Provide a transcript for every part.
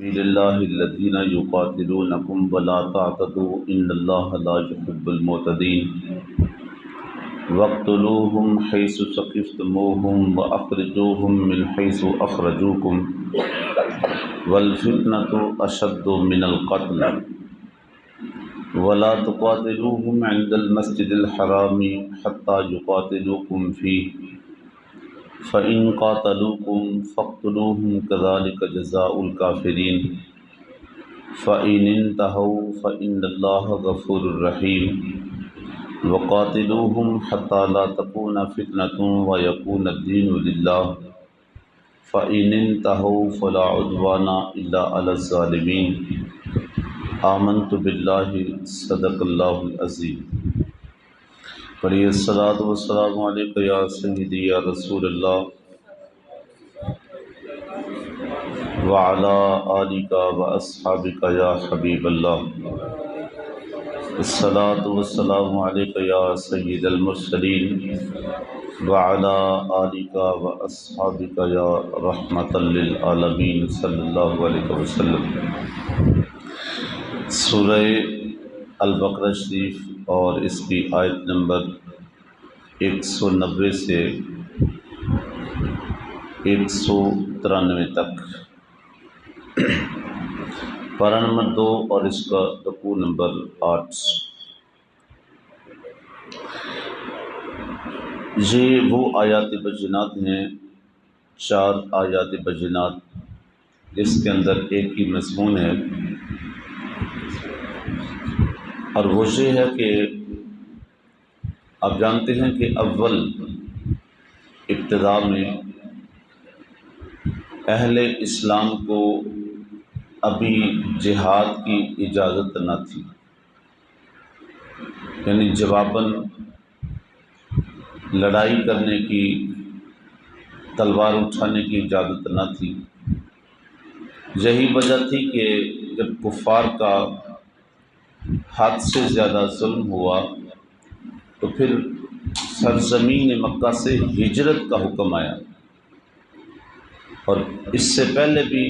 سبيل الله الذين يقاتلونكم ولا تعتدوا إن الله لا يحب المعتدين واقتلوهم حيث ثقفتموهم وأخرجوهم من حيث أخرجوكم والفتنة أشد من القتل ولا تقاتلوهم عند المسجد الحرام حتى يقاتلوكم فيه فَإِن قَاتَلُوكُمْ فَاقْتُلُوهُمْ كَذَلِكَ جَزَاءُ الْكَافِرِينَ فَإِنِ انْتَهَوْا فَإِنَّ اللَّهَ غَفُورٌ رَحِيمٌ وَقَاتِلُوهُمْ حَتَّى لَا تَكُونَ فِتْنَةٌ وَيَكُونَ الدِّينُ لِلَّهِ فَإِنِ انْتَهَوْا فَلَا عُدْوَانَ إِلَّا عَلَى الظَّالِمِينَ آمَنْتُ بِاللَّهِ صدق اللہ العظیم۔ پڑھیے الصلاۃ والسلام علیکہ یا سیدی یا رسول اللہ وعلی آلک واصحابک یا حبیب اللہ۔ الصلاۃ والسلام علیکہ یا سید المرسلین وعلی آلک واصحابک یا رحمۃ للعالمین صلی اللہ علیہ وسلم۔ سورہ البقرہ شریف اور اس کی آیت نمبر 190 سے 193 تک، پارہ نمبر 2 اور اس کا رکوع نمبر 8۔ یہ وہ آیات بینات ہیں، 4 آیات بینات جس کے اندر ایک ہی مضمون ہے، اور وہ یہ ہے کہ آپ جانتے ہیں کہ اول ابتدا میں اہل اسلام کو ابھی جہاد کی اجازت نہ تھی، یعنی جواباً لڑائی کرنے کی، تلوار اٹھانے کی اجازت نہ تھی۔ یہی وجہ تھی کہ جب کفار کا حد سے زیادہ ظلم ہوا تو پھر سرزمین مکہ سے ہجرت کا حکم آیا، اور اس سے پہلے بھی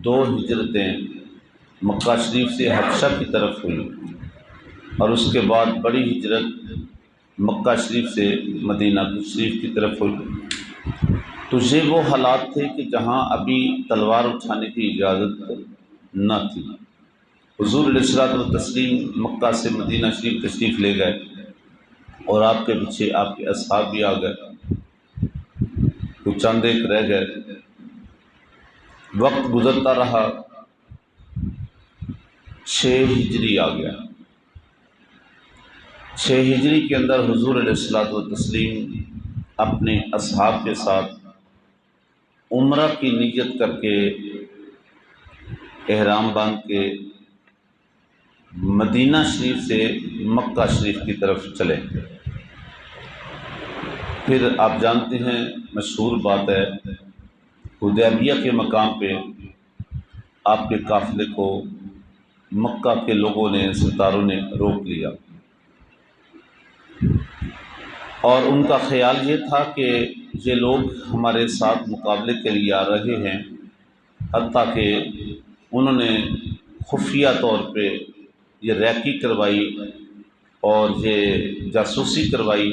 2 ہجرتیں مکہ شریف سے حبشہ کی طرف ہوئی، اور اس کے بعد بڑی ہجرت مکہ شریف سے مدینہ شریف کی طرف ہوئی۔ تو یہ وہ حالات تھے کہ جہاں ابھی تلوار اٹھانے کی اجازت نہ تھی۔ حضور علیہ الصلوۃ والتسلیم مکہ سے مدینہ شریف تشریف لے گئے، اور آپ کے پیچھے آپ کے اصحاب بھی آ گئے، کچھ چند ایک رہ گئے۔ وقت گزرتا رہا، 6 ہجری آ گیا۔ 6 ہجری کے اندر حضور علیہ الصلوۃ والتسلیم اپنے اصحاب کے ساتھ عمرہ کی نیت کر کے احرام باندھ کے مدینہ شریف سے مکہ شریف کی طرف چلے۔ پھر آپ جانتے ہیں مشہور بات ہے، حدیبیہ کے مقام پہ آپ کے قافلے کو مکہ کے لوگوں نے، سرداروں نے روک لیا، اور ان کا خیال یہ تھا کہ یہ لوگ ہمارے ساتھ مقابلے کے لیے آ رہے ہیں، حتیٰ کہ انہوں نے خفیہ طور پہ یہ ریکی کروائی اور یہ جاسوسی کروائی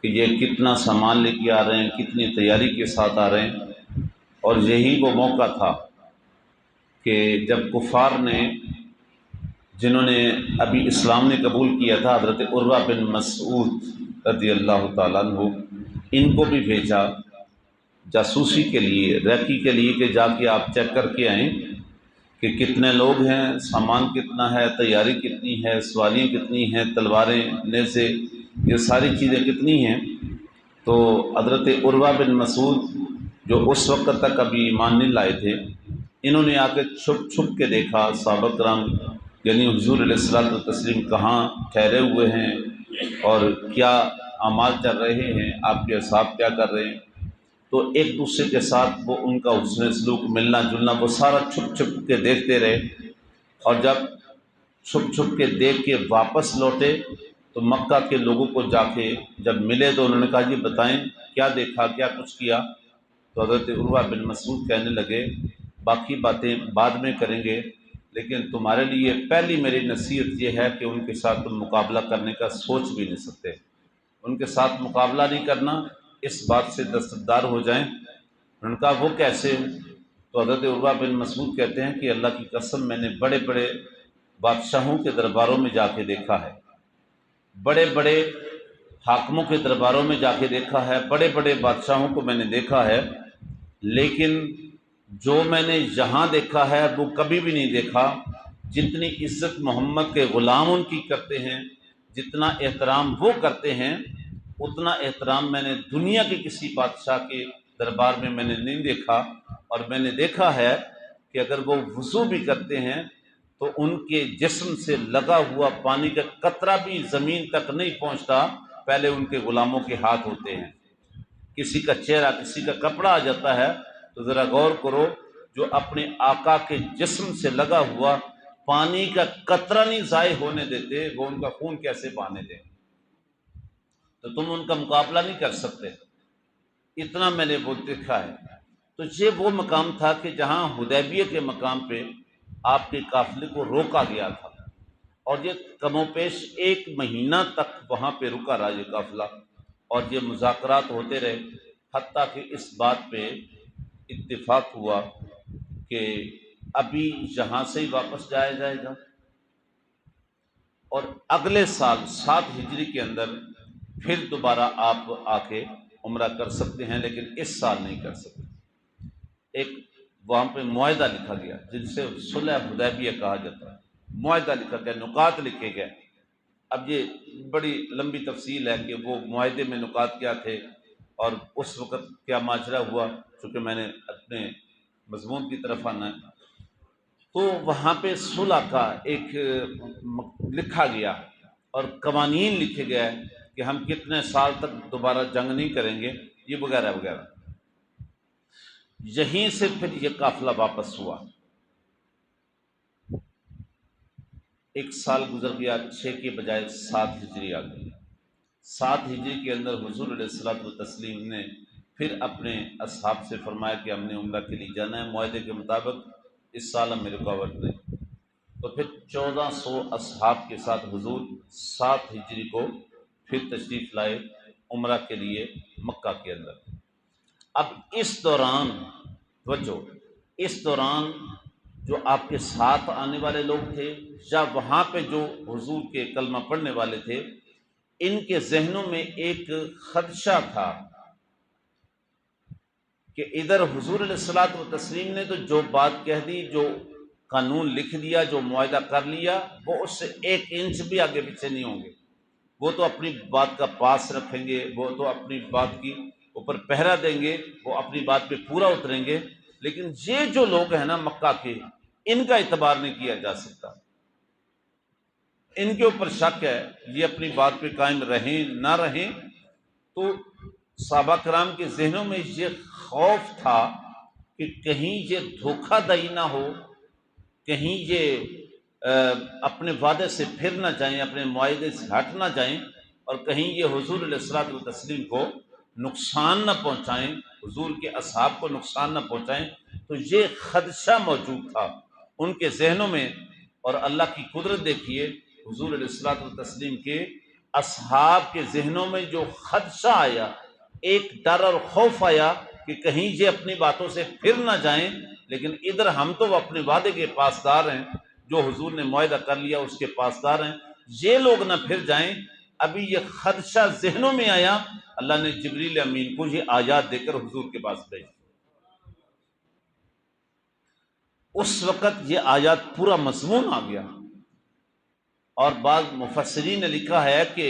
کہ یہ کتنا سامان لے کے آ رہے ہیں، کتنی تیاری کے ساتھ آ رہے ہیں۔ اور یہی وہ موقع تھا کہ جب کفار نے، جنہوں نے ابھی اسلام نے قبول کیا تھا، حضرت عروہ بن مسعود رضی اللہ تعالیٰ عنہ، ان کو بھی بھیجا جاسوسی کے لیے، ریکی کے لیے، کہ جا کے آپ چیک کر کے آئیں کہ کتنے لوگ ہیں، سامان کتنا ہے، تیاری کتنی ہے، سواریاں کتنی ہیں، تلواریں، نیزے، یہ ساری چیزیں کتنی ہیں۔ تو حضرت عروہ بن مسعود جو اس وقت تک ابھی ایمان نہیں لائے تھے، انہوں نے آ کے چھپ چھپ کے دیکھا صحابہ کرام، یعنی حضور علیہ الصلوۃ والتسلیم کہاں ٹھہرے ہوئے ہیں اور کیا اعمال چل رہے ہیں، آپ کے اصحاب کیا کر رہے ہیں۔ تو ایک دوسرے کے ساتھ وہ ان کا حسن سلوک، ملنا جلنا، وہ سارا چھپ چھپ کے دیکھتے رہے، اور جب چھپ چھپ کے دیکھ کے واپس لوٹے تو مکہ کے لوگوں کو جا کے جب ملے تو انہوں نے کہا جی بتائیں کیا دیکھا، کیا کچھ کیا۔ تو حضرت عروہ بن مسعود کہنے لگے باقی باتیں بعد میں کریں گے، لیکن تمہارے لیے پہلی میری نصیحت یہ ہے کہ ان کے ساتھ تم مقابلہ کرنے کا سوچ بھی نہیں سکتے، ان کے ساتھ مقابلہ نہیں کرنا، اس بات سے دستبردار ہو جائیں۔ ان کا وہ کیسے؟ تو حضرت عروہ بن مسعود کہتے ہیں کہ اللہ کی قسم میں نے بڑے بڑے بادشاہوں کے درباروں میں جا کے دیکھا ہے، بڑے بڑے حاکموں کے درباروں میں جا کے دیکھا ہے، بڑے بڑے بادشاہوں کو میں نے دیکھا ہے، لیکن جو میں نے یہاں دیکھا ہے وہ کبھی بھی نہیں دیکھا۔ جتنی عزت محمد کے غلام ان کی کرتے ہیں، جتنا احترام وہ کرتے ہیں، اتنا احترام میں نے دنیا کے کسی بادشاہ کے دربار میں نے نہیں دیکھا۔ اور میں نے دیکھا ہے کہ اگر وہ وضو بھی کرتے ہیں تو ان کے جسم سے لگا ہوا پانی کا قطرہ بھی زمین تک نہیں پہنچتا، پہلے ان کے غلاموں کے ہاتھ ہوتے ہیں۔ کسی کا چہرہ، کسی کا کپڑا آ جاتا ہے تو ذرا غور کرو، جو اپنے آقا کے جسم سے لگا ہوا پانی کا قطرہ نہیں ضائع ہونے دیتے، وہ ان کا خون کیسے بہانے دیں؟ تو تم ان کا مقابلہ نہیں کر سکتے، اتنا میں نے وہ دیکھا ہے۔ تو یہ وہ مقام تھا کہ جہاں حدیبیہ کے مقام پہ آپ کے قافلے کو روکا گیا تھا، اور یہ کم و بیش 1 مہینہ تک وہاں پہ رکا رہا یہ قافلہ، اور یہ مذاکرات ہوتے رہے، حتیٰ کہ اس بات پہ اتفاق ہوا کہ ابھی یہاں سے ہی واپس جایا جائے گا، اور اگلے سال 7 ہجری کے اندر پھر دوبارہ آپ آ کے عمرہ کر سکتے ہیں، لیکن اس سال نہیں کر سکتے۔ ایک وہاں پہ معاہدہ لکھا گیا جن سے صلح حدیبیہ کہا جاتا ہے، معاہدہ لکھا گیا، نکات لکھے گئے۔ اب یہ بڑی لمبی تفصیل ہے کہ وہ معاہدے میں نکات کیا تھے اور اس وقت کیا ماجرا ہوا، چونکہ میں نے اپنے مضمون کی طرف آنا ہے۔ تو وہاں پہ صلح کا ایک لکھا گیا اور قوانین لکھے گئے کہ ہم کتنے سال تک دوبارہ جنگ نہیں کریں گے، یہ وغیرہ وغیرہ۔ یہیں سے پھر یہ قافلہ واپس ہوا، 1 سال گزر گیا، 6 کے بجائے 7 ہجری آ گئی۔ 7 ہجری کے اندر حضور علیہ الصلوۃ والتسلیم نے پھر اپنے اصحاب سے فرمایا کہ ہم نے عمرہ کے لیے جانا ہے، معاہدے کے مطابق اس سال ہمیں رکاوٹ نہیں۔ تو پھر 1400 اصحاب کے ساتھ حضور 7 ہجری کو پھر تشریف لائے عمرہ کے لیے مکہ کے اندر۔ اب اس دوران توجہ، اس دوران جو آپ کے ساتھ آنے والے لوگ تھے یا وہاں پہ جو حضور کے کلمہ پڑھنے والے تھے، ان کے ذہنوں میں ایک خدشہ تھا کہ ادھر حضور علیہ الصلوۃ والتسلیم نے تو جو بات کہہ دی، جو قانون لکھ دیا، جو معاہدہ کر لیا، وہ اس سے 1 انچ بھی آگے پیچھے نہیں ہوں گے۔ وہ تو اپنی بات کا پاس رکھیں گے، وہ تو اپنی بات کی اوپر پہرا دیں گے، وہ اپنی بات پہ پورا اتریں گے، لیکن یہ جو لوگ ہیں نا مکہ کے، ان کا اعتبار نہیں کیا جا سکتا، ان کے اوپر شک ہے، یہ اپنی بات پہ قائم رہیں نہ رہیں۔ تو صحابہ کرام کے ذہنوں میں یہ خوف تھا کہ کہیں یہ دھوکہ دہی نہ ہو، کہیں یہ اپنے وعدے سے پھر نہ جائیں، اپنے معاہدے سے ہٹ نہ جائیں، اور کہیں یہ حضور علیہ الصلوۃ والتسلیم کو نقصان نہ پہنچائیں، حضور کے اصحاب کو نقصان نہ پہنچائیں۔ تو یہ خدشہ موجود تھا ان کے ذہنوں میں، اور اللہ کی قدرت دیکھیے، حضور علیہ الصلوۃ والتسلیم کے اصحاب کے ذہنوں میں جو خدشہ آیا، ایک ڈر اور خوف آیا کہ کہیں یہ اپنی باتوں سے پھر نہ جائیں، لیکن ادھر ہم تو اپنے وعدے کے پاسدار ہیں، جو حضور نے معاہدہ کر لیا اس کے پاسدار ہیں، یہ لوگ نہ پھر جائیں۔ ابھی یہ خدشہ ذہنوں میں آیا، اللہ نے جبریل امین کو یہ آیات دے کر حضور کے پاس بھیج۔ اس وقت یہ آیات پورا مضمون آ گیا، اور بعض مفسرین نے لکھا ہے کہ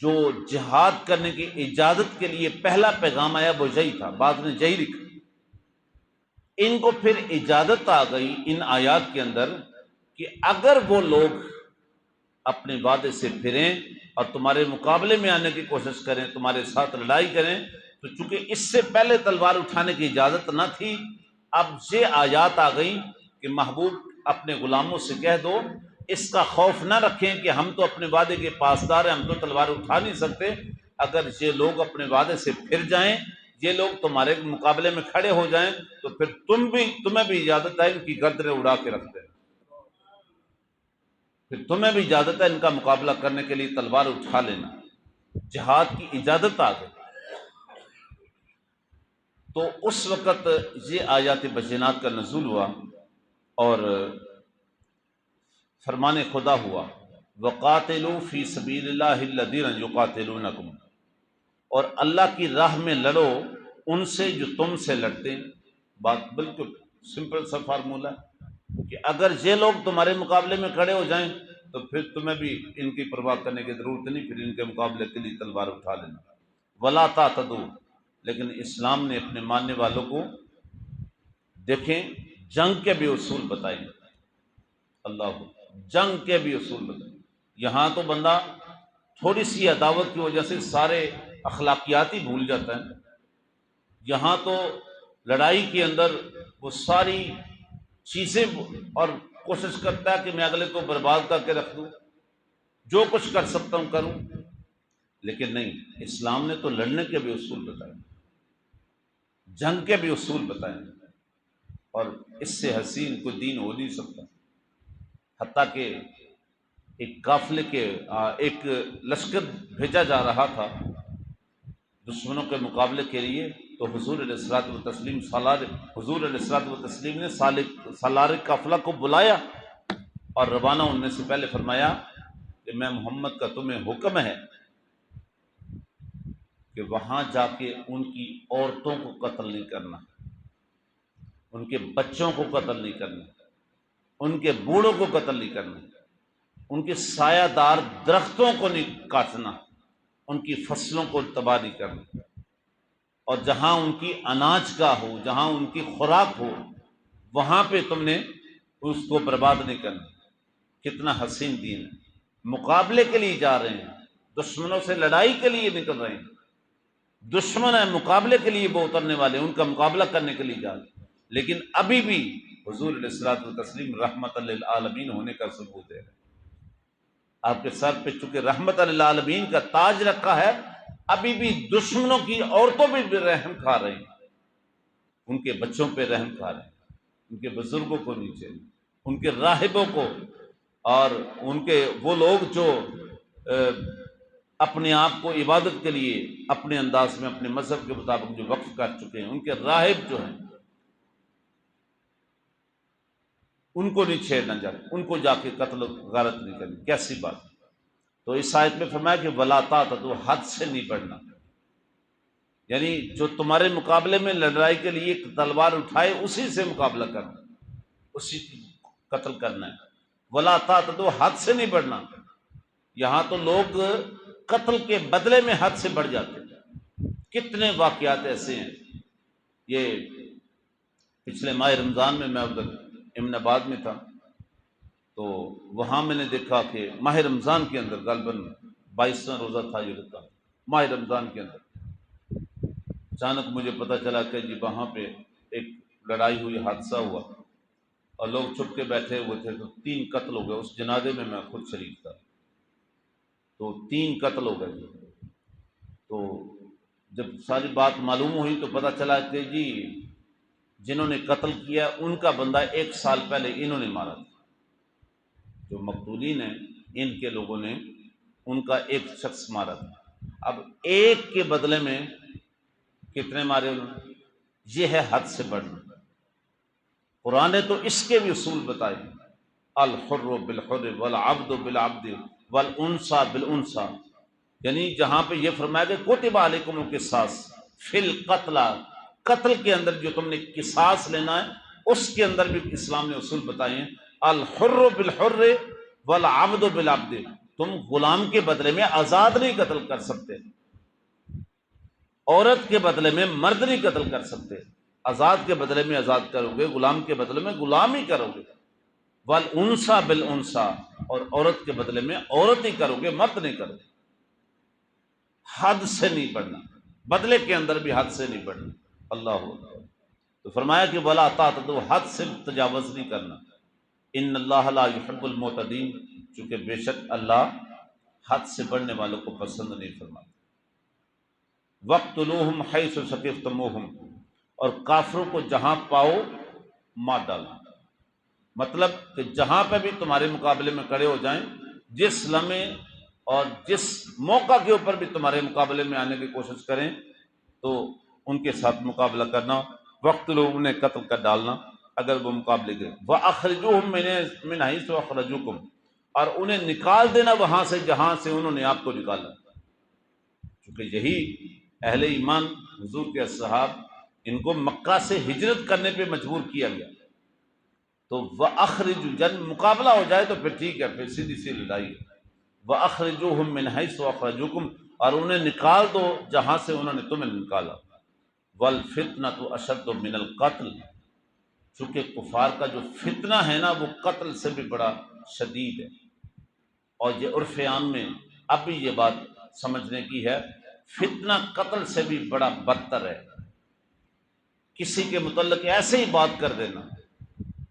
جو جہاد کرنے کی اجازت کے لیے پہلا پیغام آیا وہ یہی تھا، بعض نے یہی لکھا۔ ان کو پھر اجازت آ گئی ان آیات کے اندر کہ اگر وہ لوگ اپنے وعدے سے پھریں اور تمہارے مقابلے میں آنے کی کوشش کریں، تمہارے ساتھ لڑائی کریں، تو چونکہ اس سے پہلے تلوار اٹھانے کی اجازت نہ تھی، اب یہ آیات آ گئی کہ محبوب اپنے غلاموں سے کہہ دو، اس کا خوف نہ رکھیں کہ ہم تو اپنے وعدے کے پاسدار ہیں، ہم تو تلوار اٹھا نہیں سکتے۔ اگر یہ لوگ اپنے وعدے سے پھر جائیں یہ لوگ تمہارے مقابلے میں کھڑے ہو جائیں تو پھر تمہیں بھی اجازت ہے ان کی گردنیں اڑا کے رکھ دیں، پھر تمہیں بھی اجازت ہے ان کا مقابلہ کرنے کے لیے تلوار اٹھا لینا، جہاد کی اجازت آ گئی۔ تو اس وقت یہ آیات بینات کا نزول ہوا اور فرمان خدا ہوا وَقَاتِلُوا فِي سَبِيلِ اللَّهِ الَّذِينَ يُقَاتِلُونَكُمْ، اور اللہ کی راہ میں لڑو ان سے جو تم سے لڑتے ہیں۔ بات بالکل سمپل سا فارمولہ ہے کہ اگر یہ لوگ تمہارے مقابلے میں کھڑے ہو جائیں تو پھر تمہیں بھی ان کی پرواہ کرنے کی ضرورت نہیں، پھر ان کے مقابلے کے لیے تلوار اٹھا لینا۔ وَلَا تَعْتَدُوا، لیکن اسلام نے اپنے ماننے والوں کو دیکھیں جنگ کے بھی اصول بتائے، اللہ جنگ کے بھی اصول بتائے۔ یہاں تو بندہ تھوڑی سی عداوت کی وجہ سے سارے اخلاقیات ہی بھول جاتا ہے، یہاں تو لڑائی کے اندر وہ ساری چیزیں اور کوشش کرتا ہے کہ میں اگلے کو برباد کر کے رکھ دوں، جو کچھ کر سکتا ہوں کروں، لیکن نہیں، اسلام نے تو لڑنے کے بھی اصول بتائے، جنگ کے بھی اصول بتائے، اور اس سے حسین کوئی دین ہو نہیں سکتا۔ حتیٰ کہ ایک قافلے کے ایک لشکر بھیجا جا رہا تھا دشمنوں کے مقابلے کے لیے، تو حضور علیہ الصلوۃ والتسلیم حضور علیہ الصلوۃ والتسلیم نے سالار قافلہ کو بلایا اور روانہ ہونے سے پہلے فرمایا کہ میں محمد کا تمہیں حکم ہے کہ وہاں جا کے ان کی عورتوں کو قتل نہیں کرنا، ان کے بچوں کو قتل نہیں کرنا، ان کے بوڑھوں کو قتل نہیں کرنا، ان کے سایہ دار درختوں کو نہیں کاٹنا، ان کی فصلوں کو تباہ نہیں کرنا، اور جہاں ان کی اناج کا ہو، جہاں ان کی خوراک ہو، وہاں پہ تم نے اس کو برباد نہیں کرنا۔ کتنا حسین دین ہے، مقابلے کے لیے جا رہے ہیں، دشمنوں سے لڑائی کے لیے نکل رہے ہیں، دشمن ہے مقابلے کے لیے وہ اترنے والے، ان کا مقابلہ کرنے کے لیے جا رہے ہیں، لیکن ابھی بھی حضور علیہ الصلوۃ والتسلیم رحمت للعالمین ہونے کا ثبوت ہے۔ آپ کے سر پہ چونکہ رحمت للعالمین کا تاج رکھا ہے، ابھی بھی دشمنوں کی عورتوں پہ بھی رحم کھا رہے ہیں، ان کے بچوں پہ رحم کھا رہے ہیں، ان کے بزرگوں کو نیچے، ان کے راہبوں کو، اور ان کے وہ لوگ جو اپنے آپ کو عبادت کے لیے اپنے انداز میں اپنے مذہب کے مطابق جو وقف کر چکے ہیں، ان کے راہب جو ہیں ان کو نہیں چھیڑنا جاتا، ان کو جا کے قتل و غارت نہیں کرنی، کیسی بات۔ تو اس آیت میں فرمایا کہ وَلَا تَعْتَدُوا، حد سے نہیں بڑھنا، یعنی جو تمہارے مقابلے میں لڑائی کے لیے تلوار اٹھائے اسی سے مقابلہ کرنا، اسی کی قتل کرنا ہے۔ وَلَا تَعْتَدُوا، حد سے نہیں بڑھنا۔ یہاں تو لوگ قتل کے بدلے میں حد سے بڑھ جاتے ہیں، کتنے واقعات ایسے ہیں۔ یہ پچھلے ماہ رمضان میں ادھر امن آباد میں تھا، تو وہاں میں نے دیکھا کہ ماہ رمضان کے اندر غالباً 22واں روزہ تھا یہ رکھا، ماہ رمضان کے اندر اچانک مجھے پتہ چلا کہ جی وہاں پہ ایک لڑائی ہوئی، حادثہ ہوا، اور لوگ چھپ کے بیٹھے ہوئے تھے، تو 3 قتل ہو گئے۔ اس جنازے میں خود شریک تھا، تو 3 قتل ہو گئے۔ تو جب ساری بات معلوم ہوئی تو پتہ چلا کہ جی جنہوں نے قتل کیا ان کا بندہ 1 سال پہلے انہوں نے مارا تھا، جو مقتولین ہیں ان کے لوگوں نے ان کا ایک شخص مارا تھا۔ اب ایک کے بدلے میں کتنے مارے انہوں نے؟ یہ ہے حد سے بڑھنا۔ قرآن نے تو اس کے بھی اصول بتائے، الحر بالحر والعبد بالعبد والانثى بالانثى، یعنی جہاں پہ یہ فرمایا کہ کتب علیکم القصاص فی القتلى، قتل کے اندر جو تم نے قصاص لینا ہے اس کے اندر بھی اسلام نے اصول بتائے ہیں، الحر بالحر والعبد بالعبد، تم غلام کے بدلے میں آزاد نہیں قتل کر سکتے، عورت کے بدلے میں مرد نہیں قتل کر سکتے، آزاد کے بدلے میں آزاد کرو گے، غلام کے بدلے میں غلام ہی کرو گے، والانثى بالانثى، اور عورت کے بدلے میں عورت ہی کرو گے، مرد نہیں کرو گے۔ حد سے نہیں بڑھنا، بدلے کے اندر بھی حد سے نہیں بڑھنا۔ اللہ اکبر۔ تو فرمایا کہ ولا تعتدوا، حد سے تجاوز نہیں کرنا، ان اللہ لا يحب المعتدین، چونکہ بے شک اللہ حد سے بڑھنے والوں کو پسند نہیں فرماتا۔ وَاقْتُلُوهُمْ حَيْثُ ثَقِفْتُمُوهُمْ، اور کافروں کو جہاں پاؤ مار ڈالنا۔ مطلب کہ جہاں پہ بھی تمہارے مقابلے میں کھڑے ہو جائیں، جس لمحے اور جس موقع کے اوپر بھی تمہارے مقابلے میں آنے کی کوشش کریں تو ان کے ساتھ مقابلہ کرنا، وقت لوگ انہیں قتل کر ڈالنا اگر وہ مقابلے کے۔ وَأَخْرِجُوهُم مِّنْ حَيْثُ أَخْرَجُوكُمْ، اور انہیں نکال دینا وہاں سے جہاں سے انہوں نے آپ کو نکالا۔ چونکہ یہی اہل ایمان حضور کے اصحاب، ان کو مکہ سے ہجرت کرنے پہ مجبور کیا گیا، تو وَأَخْرِجُوا، جب مقابلہ ہو جائے تو پھر ٹھیک ہے، پھر سیدھی سی لڑائی ہے۔ وَأَخْرِجُوهُم مِّنْ حَيْثُ أَخْرَجُوكُمْ، اور انہیں نکال دو جہاں سے انہوں نے تمہیں نکالا۔ وَالْفِتْنَةُ أَشَدُّ مِنَ الْقَتْلِ، چونکہ کفار کا جو فتنہ ہے نا وہ قتل سے بھی بڑا شدید ہے۔ اور یہ عرف عام میں اب بھی یہ بات سمجھنے کی ہے، فتنہ قتل سے بھی بڑا بدتر ہے۔ کسی کے متعلق ایسے ہی بات کر دینا،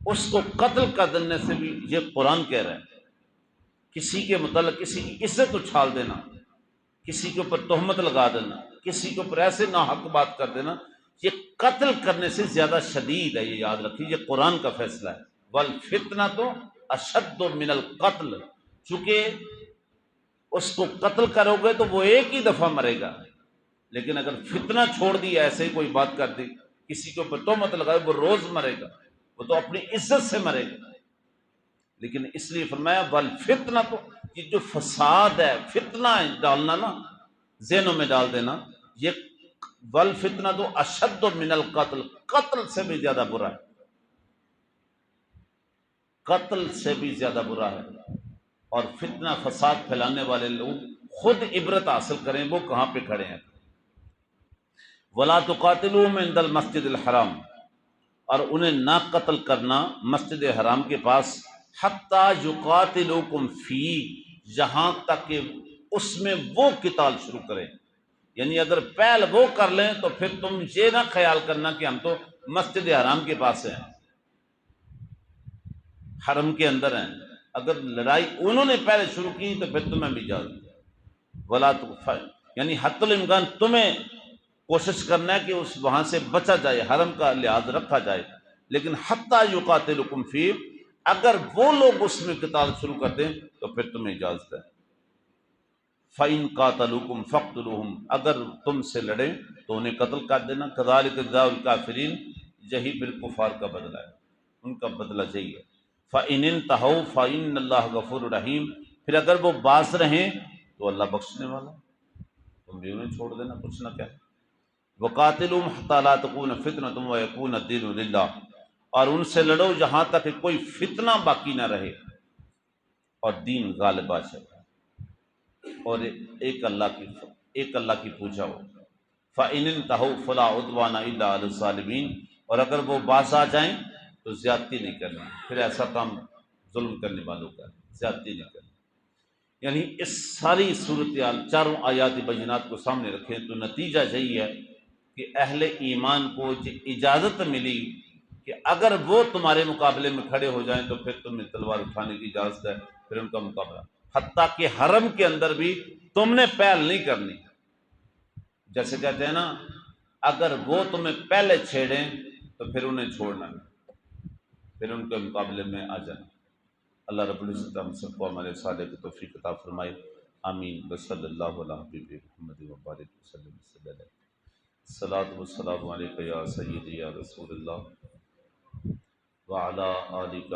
اس کو قتل کر دینے سے بھی، یہ قرآن کہہ رہا ہے، کسی کے متعلق کسی کی عزت اچھال دینا، کسی کے اوپر تہمت لگا دینا، کسی کے اوپر ایسے ناحق بات کر دینا، یہ قتل کرنے سے زیادہ شدید ہے، یہ یاد رکھیے، یہ قرآن کا فیصلہ ہے۔ وَالْفِتْنَةُ أَشَدُّ مِنَ الْقَتْلِ، چونکہ اس کو قتل کرو گے تو وہ ایک ہی دفعہ مرے گا، لیکن اگر فتنہ چھوڑ دی، ایسے ہی کوئی بات کر دی، کسی کے اوپر تہمت لگائے، وہ روز مرے گا، وہ تو اپنی عزت سے مرے گا۔ لیکن اس لیے فرمایا والفتنہ، تو یہ جو فساد ہے، فتنہ ڈالنا نا، ذہنوں میں ڈال دینا، یہ والفتنہ تو اشد من القتل، قتل سے بھی زیادہ برا ہے، قتل سے بھی زیادہ برا ہے۔ اور فتنہ فساد پھیلانے والے لوگ خود عبرت حاصل کریں وہ کہاں پہ کھڑے ہیں۔ ولا تقاتلوهم عند المسجد الحرام، اور انہیں نہ قتل کرنا مسجد حرام کے پاس، حتی یقاتلوکم فی، یہاں تک کہ اس میں وہ قتال شروع کریں۔ یعنی اگر پہل وہ کر لیں تو پھر تم یہ نہ خیال کرنا کہ ہم تو مسجد حرام کے پاس ہیں، حرم کے اندر ہیں، اگر لڑائی انہوں نے پہلے شروع کی تو پھر تمہیں بھی اجازت ہے۔ ولا یعنی حتی الامکان تمہیں کوشش کرنا ہے کہ اس وہاں سے بچا جائے، حرم کا لحاظ رکھا جائے، لیکن حتی یقاتلکم فی، اگر وہ لوگ اس میں قتال شروع کر دیں تو پھر تمہیں اجازت ہے۔ فَإِن قَاتَلُوكُمْ فَاقْتُلُوهُمْ، اگر تم سے لڑیں تو انہیں قتل کر دینا۔ كَذَلِكَ جَزَاءُ الْكَافِرِينَ، یہی پھر کفار کا بدلہ ہے، ان کا بدلہ یہی ہے۔ فَإِنِ انْتَهَوْا فَإِنَّ اللَّهَ غَفُورٌ رَحِيمٌ، پھر اگر وہ باز رہیں تو اللہ بخشنے والا، تم بھی انہیں چھوڑ دینا، کچھ نہ کہہ۔ وَقَاتِلُوهُمْ حَتَّىٰ لَا تَكُونَ فِتْنَةٌ وَيَكُونَ الدِّينُ لِلَّهِ، اور ان سے لڑو جہاں تک کہ کوئی فتنہ باقی نہ رہے اور دین غالب آ جائے، اور ایک اللہ کی پوجا ہو۔ فَإِنِ انْتَهَوْا فَلَا عُدْوَانَ إِلَّا عَلَى الظَّالِمِينَ، اور اگر وہ باز آ جائیں تو زیادتی نہیں کرنا، پھر ایسا کام ظلم کرنے والوں کا ہے، زیادتی نہیں کرنا۔ یعنی اس ساری صورتحال چاروں آیات بینات کو سامنے رکھیں تو نتیجہ یہی ہے کہ اہل ایمان کو اجازت ملی کہ اگر وہ تمہارے مقابلے میں کھڑے ہو جائیں تو پھر تمہیں تلوار اٹھانے کی اجازت ہے، پھر ان کا مقابلہ، حتیٰ کہ حرم کے اندر بھی تم نے پہل نہیں کرنی۔ جیسے کہتے ہیں نا، اگر وہ تمہیں پہلے چھیڑیں تو پھر انہیں چھوڑنا نہیں، پھر ان کے مقابلے میں آ جانا۔ اللہ رب العزت ہم سب کو ہمارے صالح کی توفیق عطا فرمائے، آمین۔ صلی اللہ علیہ حبیب محمد وبارک وسلم علیہ۔ الصلاۃ والسلام علیک یا سیدی یا رسول اللہ وعلی آلک